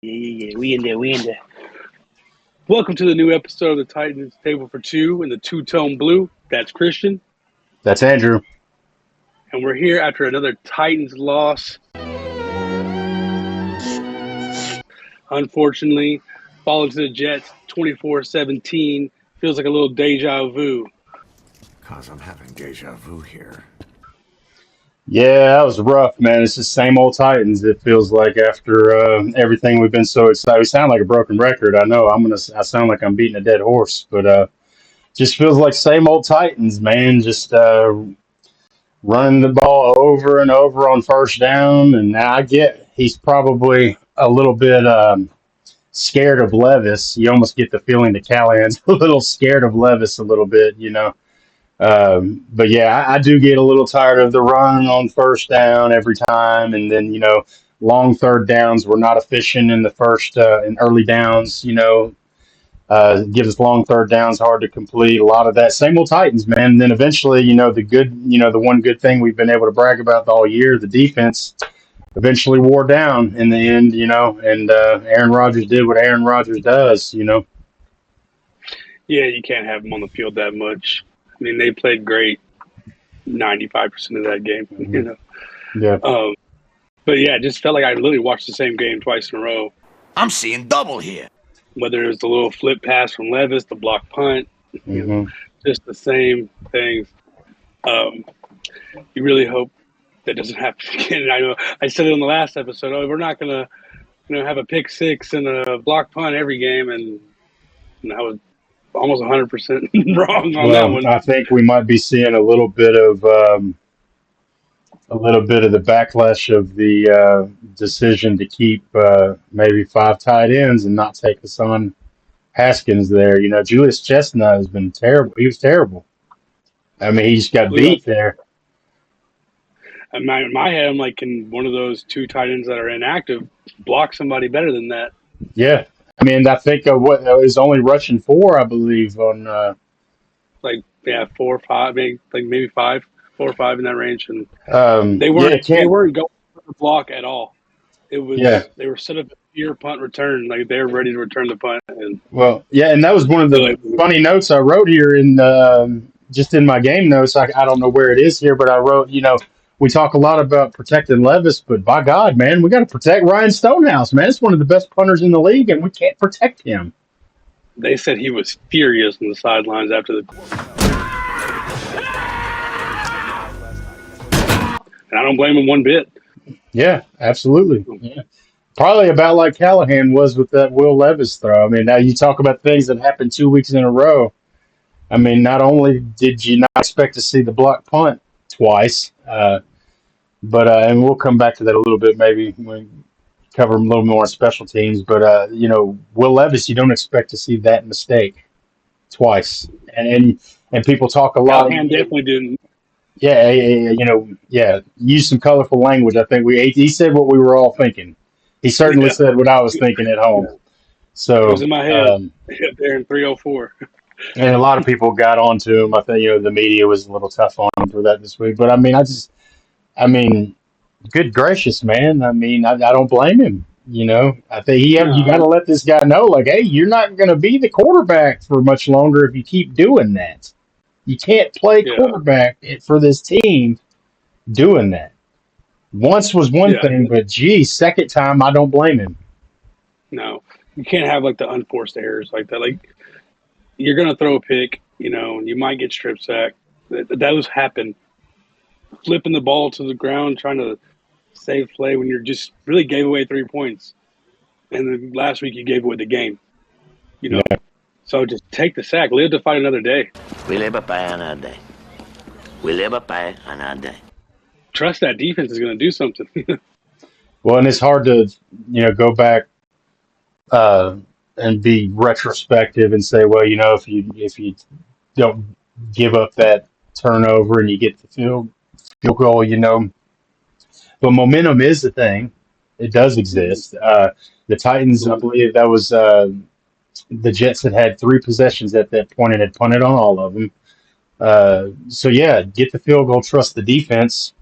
Yeah, we in there. Welcome to the new episode of the Titans Table for Two in the two-tone blue. That's Christian. That's Andrew. And we're here after another Titans loss. Unfortunately, falling to the Jets 24-17 feels like a little deja vu. Cause I'm having deja vu here. Yeah, that was rough, man. It's the same old Titans. It feels like after everything we've been so excited. We sound like a broken record. I know. I sound like I'm beating a dead horse, but just feels like same old Titans, man. Just running the ball over and over on first down. And I get he's probably a little bit scared of Levis. You almost get the feeling that Callahan's a little scared of Levis a little bit, you know. But yeah, I do get a little tired of the run on first down every time, and then long third downs. We're not efficient in the first in early downs. Gives us long third downs, hard to complete. A lot of that same old Titans, man. And then eventually, the one good thing we've been able to brag about all year, the defense, eventually wore down in the end. And Aaron Rodgers did what Aaron Rodgers does. Yeah, you can't have them on the field that much. I mean, they played great 95% of that game, Yeah. But yeah, it just felt like I literally watched the same game twice in a row. I'm seeing double here. Whether it was the little flip pass from Levis, the block punt, just the same things. You really hope that doesn't happen again. I know I said it on the last episode. Oh, we're not gonna, have a pick six and a block punt every game, and I was almost 100% wrong on that one. I think we might be seeing a little bit of the backlash of the decision to keep maybe 5 tight ends and not take Hassan Haskins there. Julius Chestnut has been terrible. He was terrible. I mean, he just got beat there. In my head, I'm like, can one of those 2 tight ends that are inactive block somebody better than that? Yeah. I mean, I think what is only rushing 4, I believe, on 4 or 5, maybe 5, 4 or 5 in that range, and they weren't going for the block at all. It was they were set up a pure punt return, like they were ready to return the punt. And and that was one of the funny notes I wrote here in just in my game notes. I don't know where it is here, but I wrote, we talk a lot about protecting Levis, but by God, man, we got to protect Ryan Stonehouse, man. It's one of the best punters in the league, and we can't protect him. They said he was furious on the sidelines after the. And I don't blame him one bit. Yeah, absolutely. Yeah. Probably about like Callahan was with that Will Levis throw. I mean, now you talk about things that happened 2 weeks in a row. I mean, not only did you not expect to see the block punt twice, but and we'll come back to that a little bit maybe when we cover a little more special teams. But Will Levis, you don't expect to see that mistake twice, and people talk a lot. Callahan definitely didn't. Yeah, use some colorful language. I think he said what we were all thinking. He certainly said what I was thinking at home. So it was in my head there in 304. And a lot of people got onto him. I think the media was a little tough on him for that this week. But I mean, good gracious, man. I mean, I don't blame him. I think you got to let this guy know, like, hey, you're not going to be the quarterback for much longer if you keep doing that. You can't play quarterback for this team doing that. Once was one thing, but second time, I don't blame him. No, you can't have like the unforced errors like that. Like, you're going to throw a pick, you might get strip sacked. Those happen. Flipping the ball to the ground, trying to save play when you're just really gave away 3 points. And then last week you gave away the game, Yeah. So just take the sack. Live to fight another day. We live by another day. We live by another day. Trust that defense is going to do something. Well, and it's hard to, go back and be retrospective and say, well, if you don't give up that turnover and you get the field goal, but momentum is the thing. It does exist. The Titans, I believe that was the Jets had 3 possessions at that point and had punted on all of them. So get the field goal, trust the defense,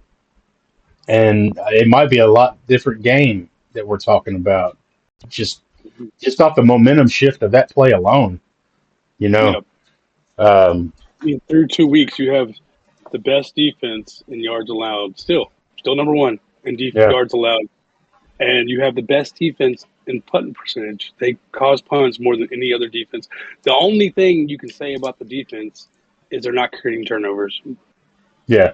and it might be a lot different game that we're talking about just off the momentum shift of that play alone. You know, Yep. um, I mean, through 2 weeks, you have the best defense in yards allowed. Still number one in yeah, yards allowed, and you have the best defense in punting percentage. They cause punts more than any other defense. The only thing you can say about the defense is they're not creating turnovers. yeah,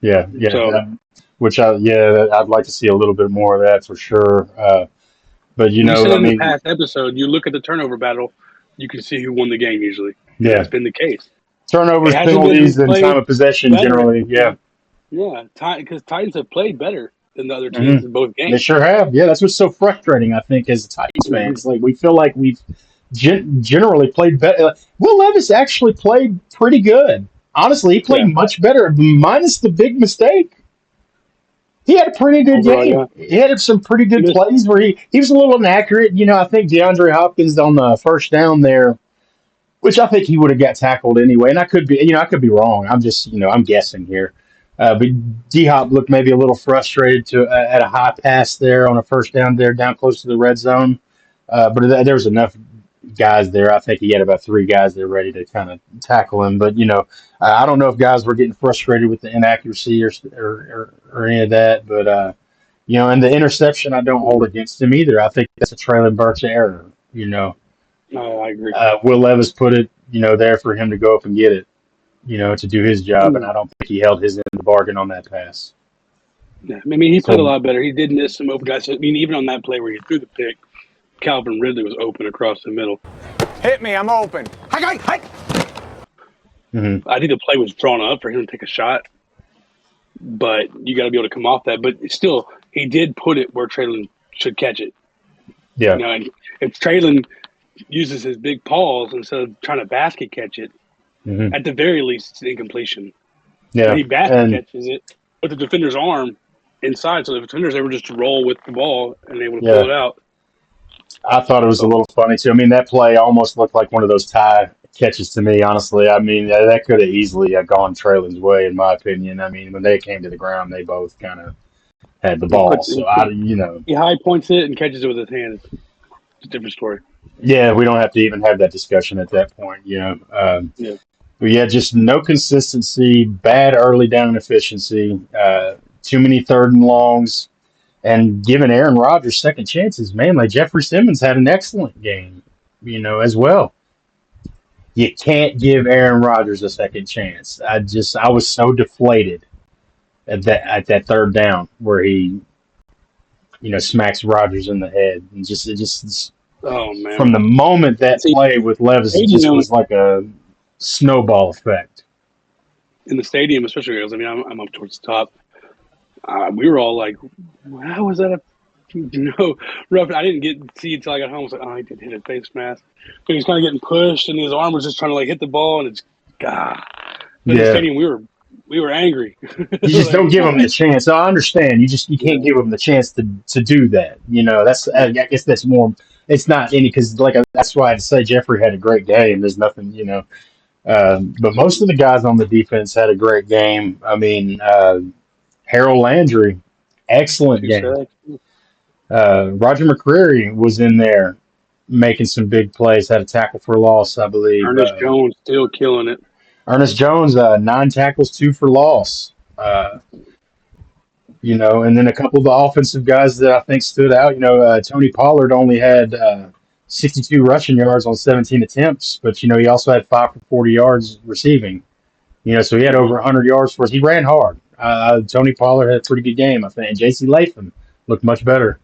yeah. So I'd like to see a little bit more of that for sure. But we said I in the mean, past episode, you look at the turnover battle, you can see who won the game usually, and yeah, that's been the case. It turnovers, hasn't been who penalties, and time played of possession better. generally. Yeah. Yeah, because Titans have played better than the other hmm teams in both They games. sure have. Yeah, that's what's so frustrating, I think, as Titans fans. Like, we feel like we've generally played better. Will Levis actually played pretty good. Honestly, he played Yeah, much better, minus the big mistake. He had a pretty good overall, game. yeah. He had some pretty He good missed. plays where he was a little inaccurate. I think DeAndre Hopkins on the first down there, which I think he would have got tackled anyway. And I could be wrong. I'm just, I'm guessing here. But D Hop looked maybe a little frustrated at a high pass there on a first down there, down close to the red zone. But there was enough guys there. I think he had about three guys there ready to kind of tackle him. But I don't know if guys were getting frustrated with the inaccuracy or any of that. But and the interception, I don't hold against him either. I think that's a Traylon Burks error. No, I agree. Will Levis put it, there for him to go up and get it, to do his job, and I don't think he held his end of the bargain on that pass. Yeah, I mean, he played a So, lot better. He did miss some open guys. I mean, even on that play where he threw the pick, Calvin Ridley was open across the middle. Hit me, I'm open. mhm. I think the play was drawn up for him to take a shot, but you got to be able to come off that. But still, he did put it where Traylon should catch it. Yeah, And if Traylon uses his big paws instead of trying to basket catch it, mhm. at the very least, it's an incompletion. Yeah, But he basket and catches it with the defender's arm inside, so the defender's able just to roll with the ball and able to pull yeah, it out. I thought it was a So little funny too. I mean, that play almost looked like one of those tie catches to me. Honestly, I mean, that could have easily gone Traylon's way, in my opinion. I mean, when they came to the ground, they both kind of had the he ball. puts So he high points it and catches it with his hands. It's a different story. yeah, we don't have to even have that discussion at that point. Yeah. But yeah, just no consistency, bad early down efficiency, too many third and longs, and giving Aaron Rodgers second chances. Man, like Jeffrey Simmons had an excellent game, as well. You can't give Aaron Rodgers a second chance. I was so deflated at that third down where he, smacks Rodgers in the head, and it just Oh man. from the moment that See, play with Levis, it just stadium was like a snowball effect. in the stadium, especially because I'm up towards the top. We were all like, "How was that a rough?" I didn't get to see it until I got home. I was like, "Oh, he did hit a face mask." But he was kind of getting pushed, and his arm was just trying to like hit the ball, and it's God. But in the Yeah. stadium, we were angry. You just Like, don't give them the chance. I understand. You yeah, can't give them the chance to do that. That's I yeah, guess that's more. It's not any because that's why I'd say Jeffrey had a great game. There's nothing. But most of the guys on the defense had a great game. I mean, Harold Landry, excellent two game. sacks. Roger McCreary was in there making some big plays. Had a tackle for loss, I believe. Ernest Jones still killing it. Ernest Jones, 9 tackles, 2 for loss. And then a couple of the offensive guys that I think stood out. Tony Pollard only had 62 rushing yards on 17 attempts, but he also had 5 for 40 yards receiving. So he had over 100 yards for us. He ran hard. Tony Pollard had a pretty good game, I think. And J.C. Latham looked much better.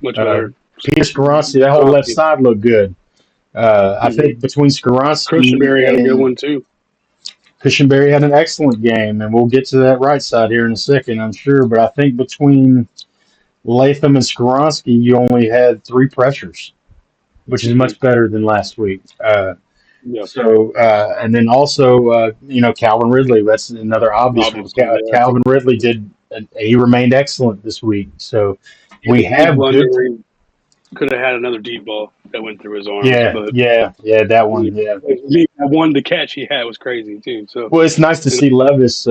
Much Uh, better. Peter Skoronski, that whole left side looked good. I think between Skoronski Cushenberry had a good and one too. Cushenberry had an excellent game, and we'll get to that right side here in a second, I'm sure. But I think between Latham and Skoronski, you only had 3 pressures, which is much better than last week. Yeah, And then also, Calvin Ridley. That's another obvious one. obviously. Yeah. Calvin Ridley he remained excellent this week. So we have blunder good. where he could have had another deep ball that went through his arms. Yeah, But that one. Yeah. that one, the catch he had was crazy too. So Well, it's nice to see Levis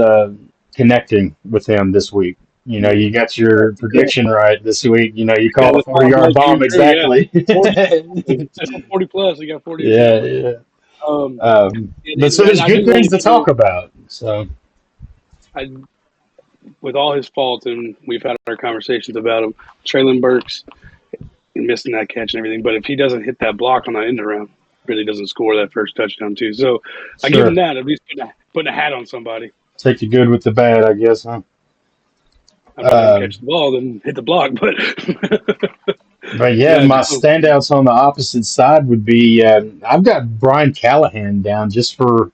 connecting with him this week. You got your prediction right this week. You Yeah, called a the bomb 40-yard does came bomb true. Yeah, exactly. 40, 40 plus. He got 40 Yeah, exactly. yeah. Um, But so and there's I good do things really to talk feel about. So I, with all his faults, and we've had our conversations about him, Traylon Burks and missing that catch and everything. But if he doesn't hit that block on that end around, really doesn't score that first touchdown too. So I give him sure, that. At least putting a hat on somebody. take the good with the bad, I guess, huh? I'd rather him Um, catch the ball than hit the block. But but yeah, yeah, my no. standouts on the opposite side would be I've got Brian Callahan down just for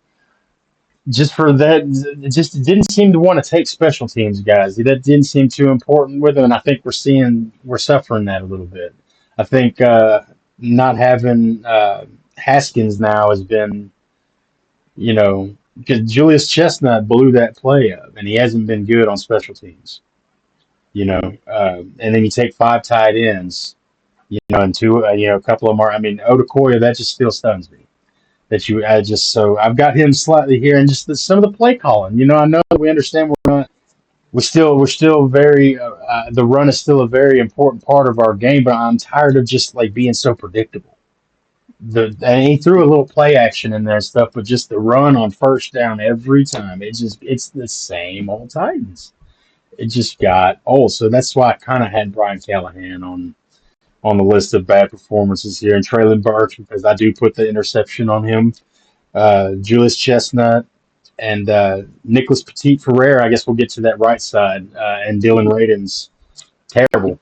that. It just didn't seem to want to take special teams guys. That didn't seem too important with him, and I think we're suffering that a little bit. I think not having Haskins now has been, because Julius Chestnut blew that play up, and he hasn't been good on special teams. And then you take five tight ends, and two, a couple of more. I mean, Odakoya, that just still stuns me. So I've got him slightly here, and just some of the play calling. I know we understand we're still very the run is still a very important part of our game, but I'm tired of just like being so predictable. And he threw a little play action in there and stuff, but just the run on first down every time, it's the same old Titans. It just got old, so that's why I kind of had Brian Callahan on the list of bad performances here, and Traylon Burks because I do put the interception on him. Julius Chestnut and Nicholas Petit Ferrer. I guess we'll get to that right side, and Dylan Radins. Terrible.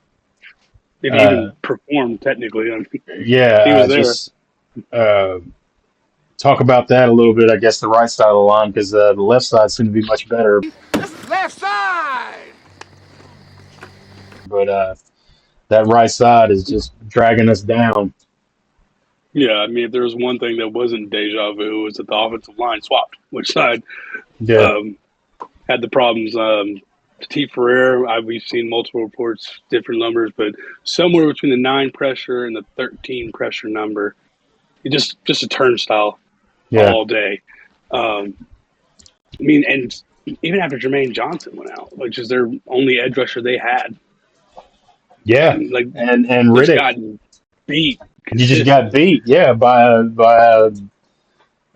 Did he Uh, even perform technically? I mean, he yeah, was there. just uh, talk about that a little bit. I guess the right side of the line because the left side seemed to be much better, Left side! but that right side is just dragging us down. Yeah, I mean, if there was one thing that wasn't deja vu, it was that the offensive line swapped, which side Yeah, um, had the problems. Petit Ferrer, we've seen multiple reports, different numbers, but somewhere between the 9 pressure and the 13 pressure number, it just a turnstile yeah, all day. Um, I mean, and even after Jermaine Johnson went out, which is their only edge rusher they had, yeah. and like And just Riddick, gotten beat you just got consistently. beat. Yeah, by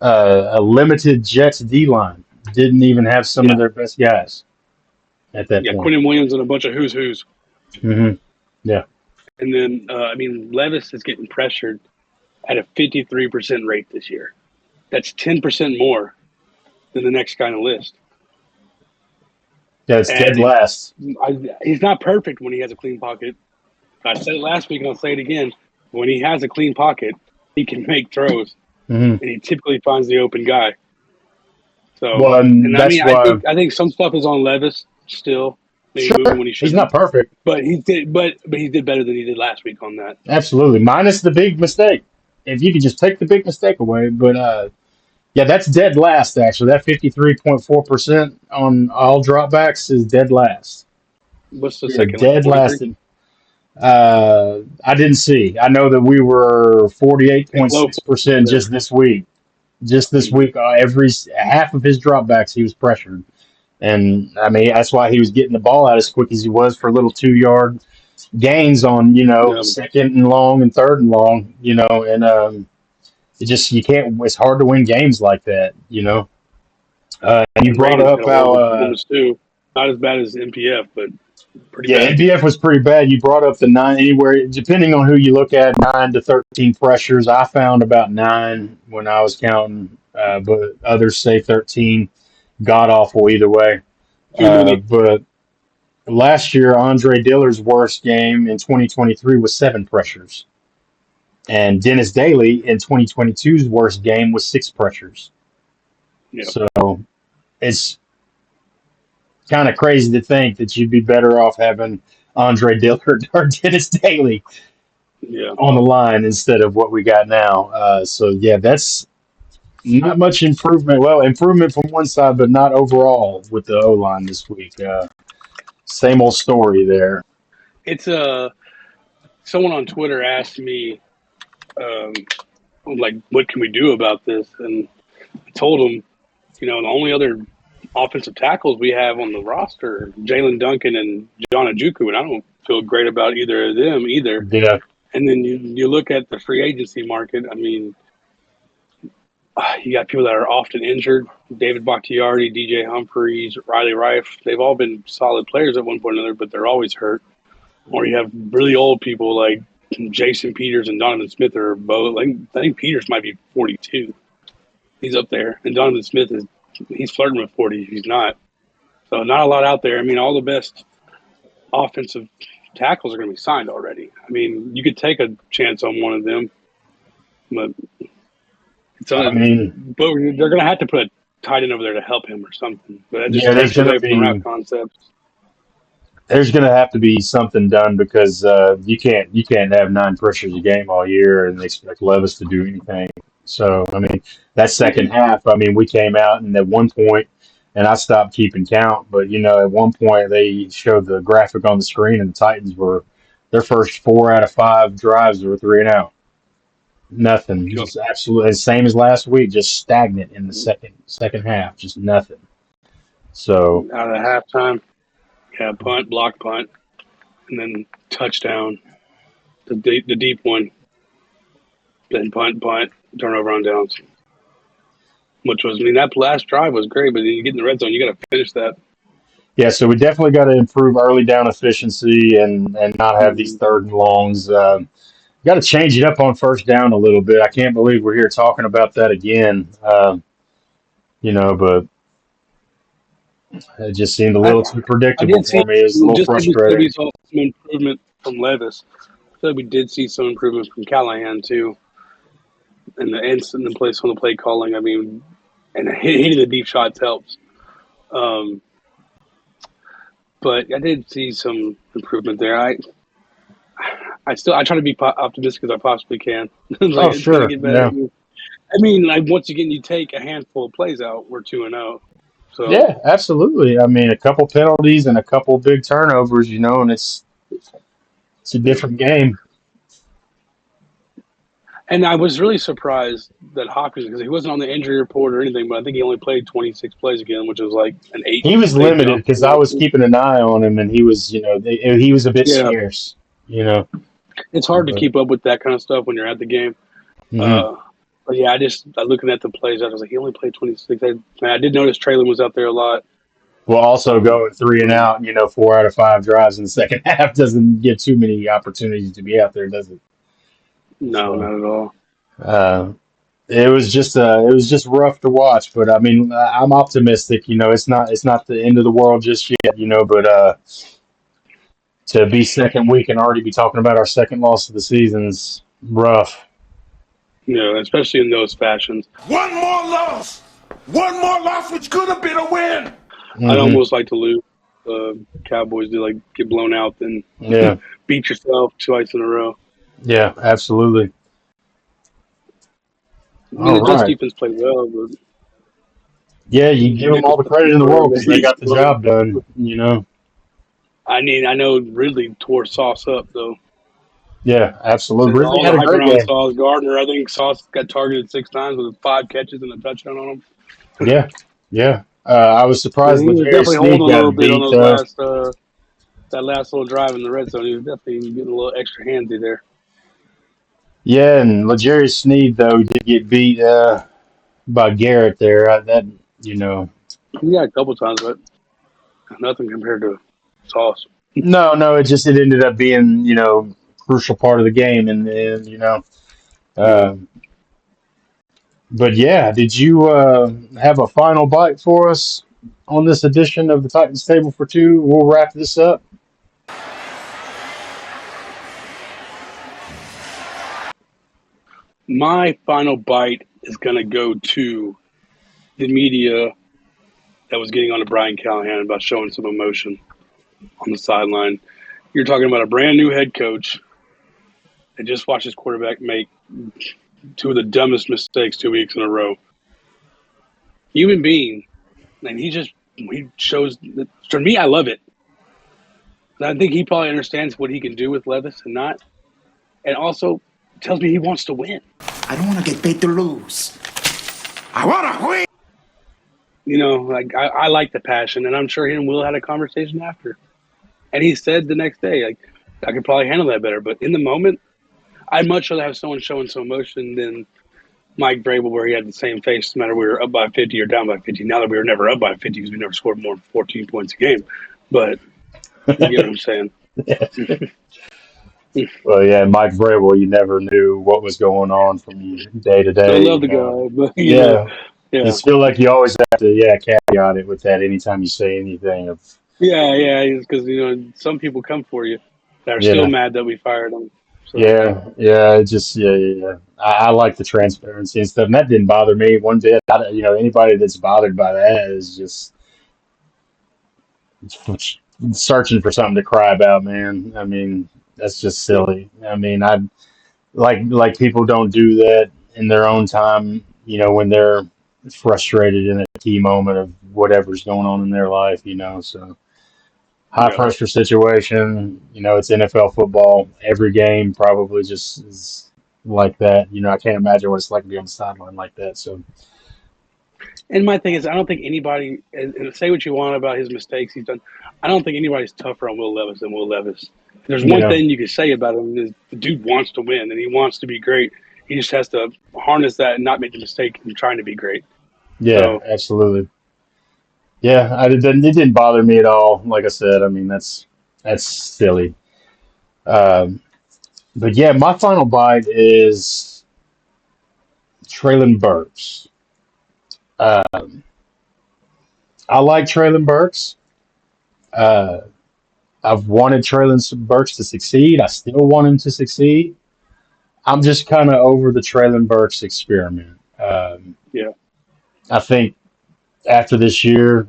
a limited Jets D line. Didn't even have some of Yeah, their best guys at that yeah, point. Quinnen Williams and a bunch of who's. Hmm. Yeah, And then, I mean, Levis is getting pressured at a 53% rate this year. That's 10% more than the next guy on the list. yeah, it's dead And last. he's not perfect when he has a clean pocket. I said it last week and I'll say it again. When he has a clean pocket, he can make throws, Hmm. and he typically finds the open guy. So, Well, and and I that's mean, I why. think I think some stuff is on Levis still, maybe moving Sure, when he he's shouldn't. not perfect. But he did, but he did better than he did last week on that. Absolutely, minus the big mistake. If you could just take the big mistake away, but yeah, that's dead last. Actually, that 53.4% on all dropbacks is dead last. What's the We are second, like dead 43? last. I didn't see. I know that we were It's low 48.6% there. just this week. Just this Mm-hmm. week, every half of his dropbacks, he was pressured, and I mean that's why he was getting the ball out as quick as he was for little 2 yard gains on Yeah. second and long and third and long, and it just you can't. It's hard to win games like that. And you And brought Ravens up had a how horrible performance too. Not as bad as NPF, but pretty yeah, bad. NBF was pretty bad. You brought up the nine anywhere, depending on who you look at, 9 to 13 pressures. I found about 9 when I was counting, but others say 13. God awful either way. Too many. But last year, Andre Diller's worst game in 2023 was 7 pressures, and Dennis Daly in 2022's worst game was 6 pressures. Yeah. So it's kind of crazy to think that you'd be better off having Andre Diller or Dennis Daly Yeah. on the line instead of what we got now. So yeah, that's not much improvement. Well, improvement from one side, but not overall with the O line this week. Same old story there. It's someone on Twitter asked me, um, like, what can we do about this? And I told him, the only other offensive tackles we have on the roster, Jalen Duncan and John Ajuku, and I don't feel great about either of them either. Yeah. And then you look at the free agency market. I mean, you got people that are often injured. David Bakhtiari, DJ Humphreys, Riley Rife. They've all been solid players at one point or another, but they're always hurt. Or you have really old people like Jason Peters and Donovan Smith are both. I think Peters might be 42. He's up there. And Donovan Smith he's flirting with 40. He's not. So not a lot out there. I mean, all the best offensive tackles are going to be signed already. I mean, you could take a chance on one of them, but but they're going to have to put a tight end over there to help him or something. But that just takes away from the route concepts. There's going to have to be something done because you can't have 9 pressures a game all year and expect Levis to do anything. So I mean, that second half, I mean, we came out and at one point, and I stopped keeping count, but at one point they showed the graphic on the screen and the Titans were their first 4 out of 5 drives were 3 and out. Nothing. Just absolutely the same as last week, just stagnant in the second half, just nothing. So out of halftime. Yeah, punt, block punt, and then touchdown, the deep one, then punt, turnover on downs. Which was, I mean, that last drive was great, but then you get in the red zone, you got to finish that. Yeah, so we definitely got to improve early down efficiency and not have these third and longs. Got to change it up on first down a little bit. I can't believe we're here talking about that again. But it just seemed a little too predictable for me. It's a little frustrating. We saw some improvement from Levis. I feel like we did see some improvement from Callahan too, and the instant in place on the play calling. I mean, and hitting the deep shots helps. But I did see some improvement there. I try to be optimistic as I possibly can. Sure. Yeah. I mean, once again, you take a handful of plays out, we're 2-0. So yeah, absolutely. I mean, a couple penalties and a couple big turnovers, and it's a different game. And I was really surprised that Hopkins, because he wasn't on the injury report or anything, but I think he only played 26 plays again, which was like an 8. He was limited because I was keeping an eye on him, and he was, he was a bit scarce. It's hard to keep up with that kind of stuff when you're at the game. Mm-hmm. But yeah, looking at the plays, I was like, he only played 26. I did notice Traylon was out there a lot. Well, also going 3 and out, 4 out of 5 drives in the second half doesn't give too many opportunities to be out there, does it? No, not at all. It was just rough to watch, but I mean, I'm optimistic. It's not the end of the world just yet. But to be second week and already be talking about our second loss of the season is rough. Especially in those fashions. One more loss, which could have been a win. Mm-hmm. I'd almost like to lose. Cowboys do get blown out, then beat yourself twice in a row. Yeah, absolutely. I mean, the Jets defense played well, but yeah, you give them all the credit in the world because they got the job done. I mean, I know Ridley tore Sauce up though. Yeah, absolutely. Ridley had a great game. Sauce Gardner, I think Sauce got targeted 6 times with 5 catches and a touchdown on him. Yeah. I was surprised. He was definitely holding a little bit on that last little drive in the red zone. He was definitely getting a little extra handsy there. Yeah, and L'Jarius Sneed though did get beat by Garrett there. He got a couple times, but nothing compared to Sauce. No, it ended up being crucial part of the game, and but yeah, did you have a final bite for us on this edition of the Titans Table for Two? We'll wrap this up. My final bite is going to go to the media that was getting on to Brian Callahan about showing some emotion on the sideline. You're talking about a brand new head coach that just watched his quarterback make 2 of the dumbest mistakes 2 weeks in a row. Human being, and he shows that, for me, I love it. I think he probably understands what he can do with Levis and not, and also tells me he wants to win. I don't want to get paid to lose. I want to win. like I like the passion, and I'm sure he and Will had a conversation after. And he said the next day, like, I could probably handle that better. But in the moment, I'd much rather have someone showing some emotion than Mike Vrabel, where he had the same face no matter we were up by 50 or down by 50. Now that we were never up by 50 because we never scored more than 14 points a game. But you get what I'm saying. Well, yeah, Mike Vrabel, you never knew what was going on from day to Still day. love the guy, but Yeah, yeah, just feel like you always have to, caveat it with that anytime you say anything of, yeah, because some people come for you that are still yeah, mad that we fired them. So yeah, it just, yeah. I like the transparency and stuff, and that didn't bother me one bit. Anybody that's bothered by that is just searching for something to cry about, man. I mean, that's just yep, silly. I mean, I like people don't do that in their own time, when they're frustrated in a key moment of whatever's going on in their life, so high yeah. pressure situation, it's NFL football. Every game probably just is like that. I can't imagine what it's like to be on the sideline like that. So And my thing is, I don't think anybody, and say what you want about his mistakes he's done, I don't think anybody's tougher on Will Levis than Will Levis. If there's one yeah, thing you could say about him is the dude wants to win and he wants to be great. He just has to harness that and not make the mistake in trying to be great. yeah, So, absolutely. Yeah, it didn't bother me at all. Like I said, I mean that's silly. Um, but yeah, my final bite is Traylon Burks. Um, I like Traylon Burks. Uh, I've wanted Traylon Burks to succeed. I still want him to succeed. I'm just kind of over the Traylon Burks experiment. yeah, I think after this year,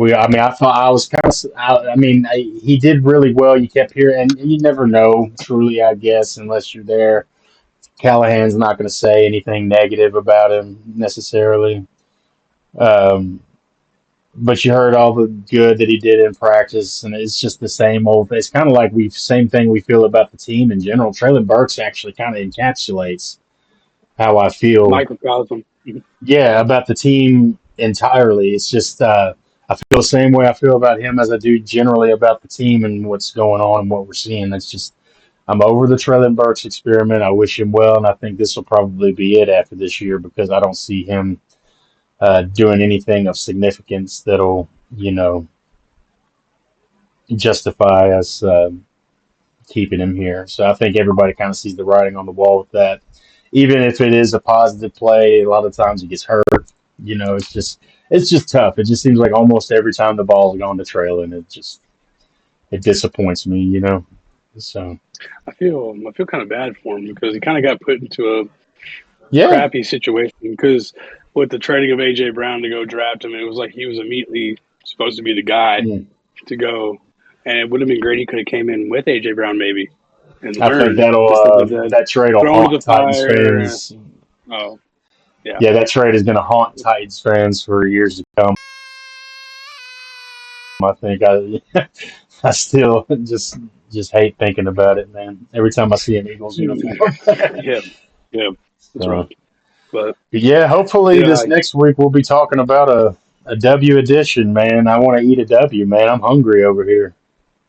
I thought I was kind of, he did really well. You kept hearing, and you never know truly, I guess, unless you're there. Callahan's not going to say anything negative about him necessarily. Um, but you heard all the good that he did in practice, and it's just the same old. It's kind of like same thing we feel about the team in general. Traylon Burks actually kind of encapsulates how I feel, microcosm. yeah, about the team entirely. It's just I feel the same way I feel about him as I do generally about the team and what's going on and what we're seeing. It's just I'm over the Traylon Burks experiment. I wish him well, and I think this will probably be it after this year because I don't see him doing anything of significance that'll justify us keeping him here. So I think everybody kind of sees the writing on the wall with that. Even if it is a positive play, a lot of times he gets hurt. It's just tough. It just seems like almost every time the ball's gone to Traylon, it disappoints me. So I feel kind of bad for him because he kind of got put into a yeah, crappy situation because with the trading of AJ Brown to go draft him, it was like he was immediately supposed to be the guy mm, to go, and it would have been great. He could have came in with AJ Brown maybe and I think learned that'll instead of that that trade will thrown to haunt the Titans fire. fans. Oh yeah, Yeah, that trade is going to haunt Titans fans for years to come. I think I still just hate thinking about it, man. Every time I see an Eagles uniform. yeah, yeah. That's So rough, but yeah, hopefully yeah, this next week we'll be talking about a W edition, man. I want to eat a W, man. I'm hungry over here.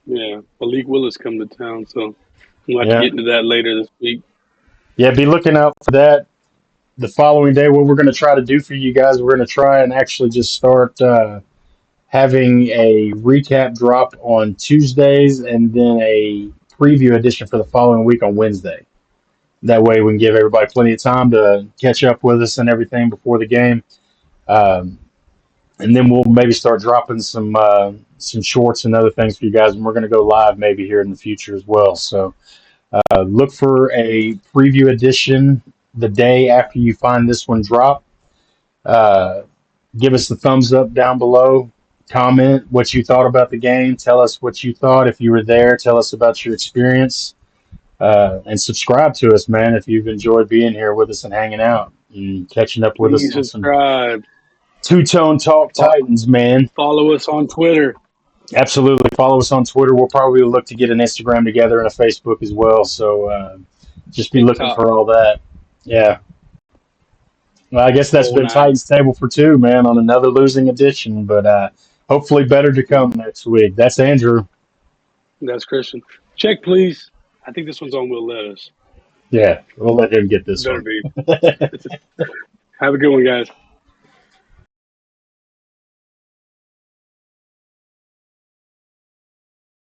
yeah. Malik Willis come to town, so we'll have to Yeah, get into that later this week. yeah. Be looking out for that. The following day, what we're going to try to do for you guys, we're going to try and actually just start having a recap drop on Tuesdays and then a preview edition for the following week on Wednesday. That way, we can give everybody plenty of time to catch up with us and everything before the game. Um, and then we'll maybe start dropping some shorts and other things for you guys. And we're going to go live maybe here in the future as well. So look for a preview edition the day after you find this one drop. Uh, give us the thumbs up down below. Comment what you thought about the game. Tell us what you thought if you were there. Tell us about your experience. And subscribe to us, man, if you've enjoyed being here with us and hanging out and catching up with us Please on some subscribe. two-tone talk Titans, man. Follow us on Twitter. Absolutely. Follow us on Twitter. We'll probably look to get an Instagram together and a Facebook as well. So just be looking TikTok. for all that. Yeah. Well, I guess that's Whole been nine. Titans Table for Two, man, on another losing edition, but hopefully better to come next week. That's Andrew. That's Christian. Check, please. I think this one's on Will Levis. Yeah, we'll let him get this Better one. be. Have a good one, guys.